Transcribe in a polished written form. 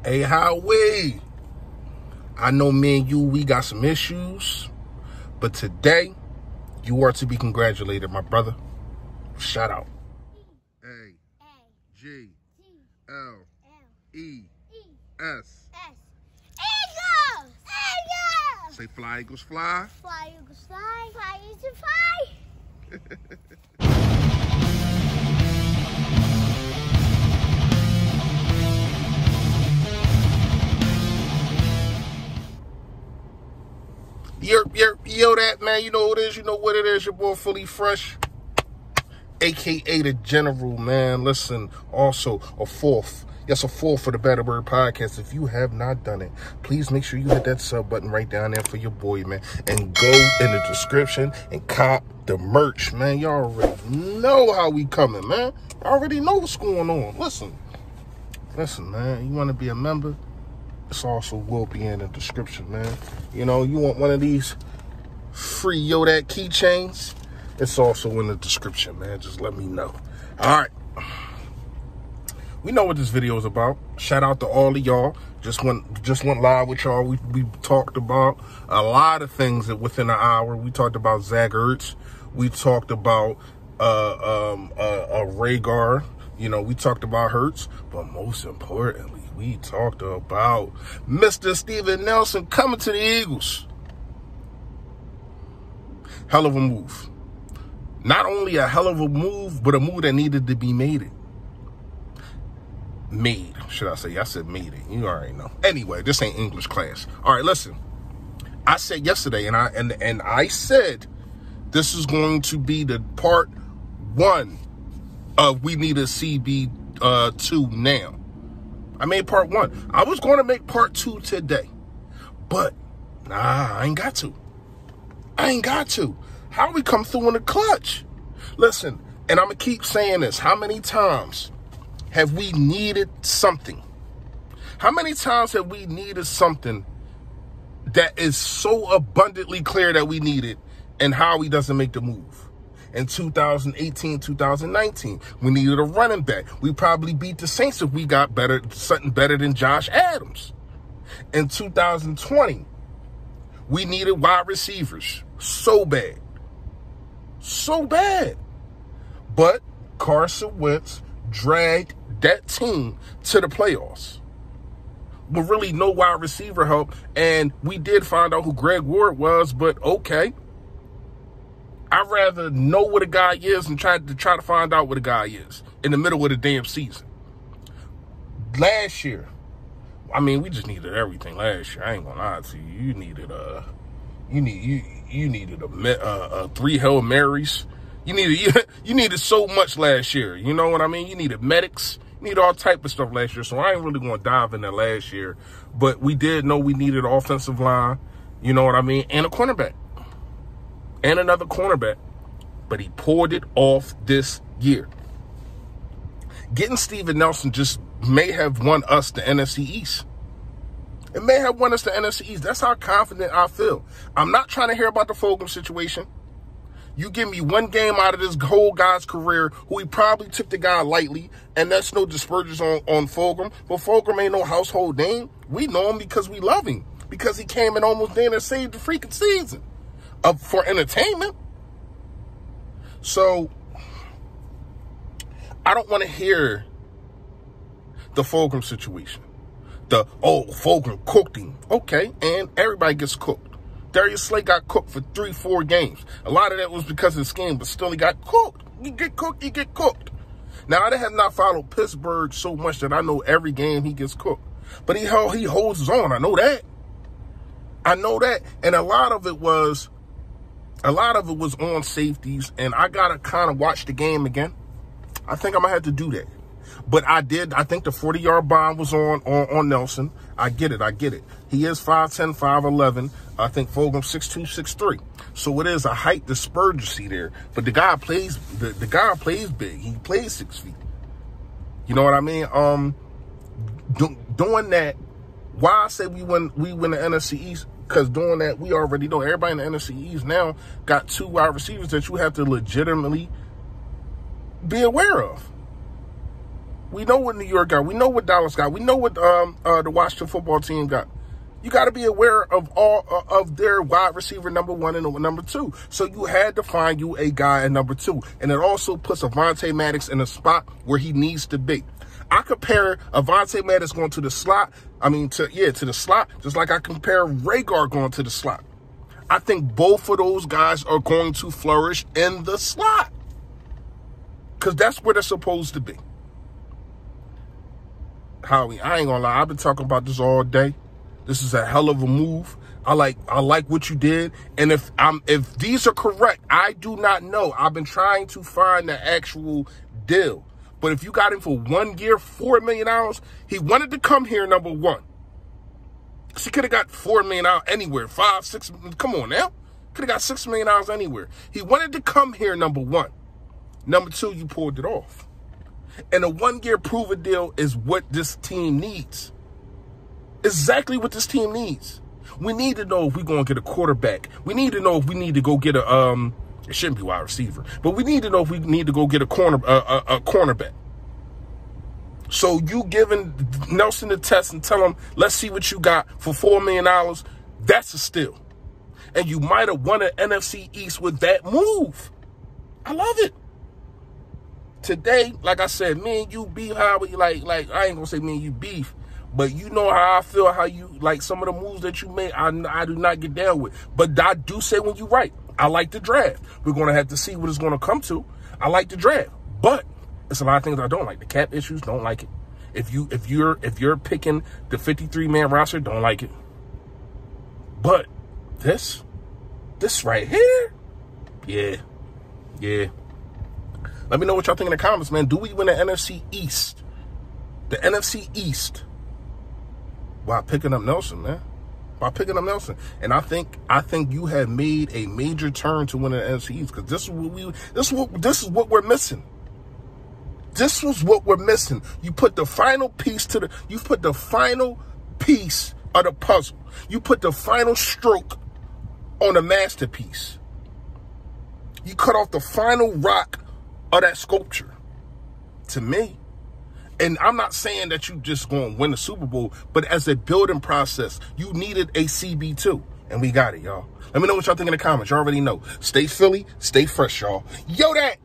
Hey, Howie. I know me and you, we got some issues, but today, you are to be congratulated, my brother. Shout out. A-G-L-E-S. Eagles! Eagles! Say fly, Eagles, fly. Fly, Eagles, fly. Fly, Eagles, fly. Yo, that man, you know what it is, your boy Fully Fresh, aka the General, man. Listen, also a fourth for the Better Bird podcast. If you have not done it, please make sure you hit that sub button right down there for your boy, man, and go in the description and cop the merch, man. Y'all already know how we coming, man. I already know what's going on. Listen, man, you want to be a member? It's also will be in the description, man. You know, you want one of these free Yodat keychains? It's also in the description, man. Just let me know. All right. We know what this video is about. Shout out to all of y'all. Just went live with y'all. We talked about a lot of things that within an hour. We talked about Zach Ertz. We talked about Rhaegar. You know, we talked about Hurts, but most importantly, we talked about Mr. Steven Nelson coming to the Eagles. Hell of a move. Not only a hell of a move, but a move that needed to be made. Should I say? I said made it. You already know. Anyway, this ain't English class. All right, listen. I said yesterday, and I said this is going to be the part 1 of we need a CB2 now. I made part 1. I was going to make part 2 today, but nah, I ain't got to. How we come through in the clutch? Listen, and I'm going to keep saying this. How many times have we needed something? How many times have we needed something that is so abundantly clear that we need it, and Howie doesn't make the move? In 2018, 2019, we needed a running back. We probably beat the Saints if we got something better than Josh Adams. In 2020, we needed wide receivers so bad. But Carson Wentz dragged that team to the playoffs with really no wide receiver help. And we did find out who Greg Ward was, but okay. I'd rather know what a guy is and try to find out what a guy is in the middle of the damn season. Last year, I mean, we just needed everything last year. I ain't gonna lie to you. You needed a 3 Hail Marys. You needed so much last year. You know what I mean? You needed medics. You needed all type of stuff last year. So I ain't really gonna dive in there last year. But we did know we needed an offensive line. You know what I mean? And a cornerback. And another cornerback, but he poured it off this year. Getting Steven Nelson just may have won us the NFC East. It may have won us the NFC East. That's how confident I feel. I'm not trying to hear about the Fulgham situation. You give me one game out of this whole guy's career who he probably took the guy lightly, and that's no dispersions on Fulgham. But Fulgham ain't no household name. We know him because we love him, because he came in almost there and saved the freaking season. For entertainment. So I don't want to hear the Fulgham situation. Fulgham cooked him. Okay, and everybody gets cooked. Darius Slay got cooked for 3-4 games. A lot of that was because of the scheme, but still he got cooked. You get cooked. Now, I have not followed Pittsburgh so much that I know every game he gets cooked. But he holds his own. I know that. And a lot of it was on safeties, and I got to kind of watch the game again. I think I'm going to have to do that. But I think the 40-yard bomb was on Nelson. I get it. He is 5'10", 5'11". I think Fulgham 6'2", 6'3". So it is a height disparity there. But the guy plays big. He plays 6 feet. You know what I mean? Doing that, why I say we win the NFC East? Because doing that, we already know everybody in the NFC East now got 2 wide receivers that you have to legitimately be aware of. We know what New York got. We know what Dallas got. We know what the Washington football team got. You got to be aware of all of their wide receiver number 1 and number 2. So you had to find you a guy at number 2. And it also puts Avonte Maddox in a spot where he needs to be. I compare Avonte Maddox going to the slot. To the slot, just like I compare Rhaegar going to the slot. I think both of those guys are going to flourish in the slot. Because that's where they're supposed to be. Howie, I ain't gonna lie. I've been talking about this all day. This is a hell of a move. I like what you did. And if these are correct, I do not know. I've been trying to find the actual deal. But if you got him for 1 year, $4 million, he wanted to come here, number 1. So he could have got $4 million anywhere. 5, 6, come on now. Could have got $6 million anywhere. He wanted to come here, number 1. Number 2, you pulled it off. And a 1 year prove-it deal is what this team needs. Exactly what this team needs. We need to know if we're going to get a quarterback. We need to know if we need to go get a, it shouldn't be wide receiver, but we need to know if we need to go get a cornerback. So you giving Nelson the test and tell him, let's see what you got for $4 million. That's a steal. And you might have won an NFC East with that move. I love it. Today, like I said, me and you beef, how we like I ain't gonna say me and you beef, but you know how I feel, how you like some of the moves that you made. I do not get down with, but I do say when you're right. I like the draft. We're gonna have to see what it's gonna come to. I like the draft, but it's a lot of things I don't like. The cap issues, don't like it. If you're picking the 53-man roster, don't like it. But this right here, yeah. Let me know what y'all think in the comments, man. Do we win the NFC East? The NFC East. While picking up Nelson, man. By picking up Nelson. And I think you have made a major turn to win the NFC East. Because this is what we're missing. This was what we're missing. You put the final piece of the puzzle. You put the final stroke on a masterpiece. You cut off the final rock of that sculpture. To me. And I'm not saying that you just going to win the Super Bowl, but as a building process, you needed a CB2. And we got it, y'all. Let me know what y'all think in the comments. You already know. Stay Philly, stay fresh, y'all. Yo, that.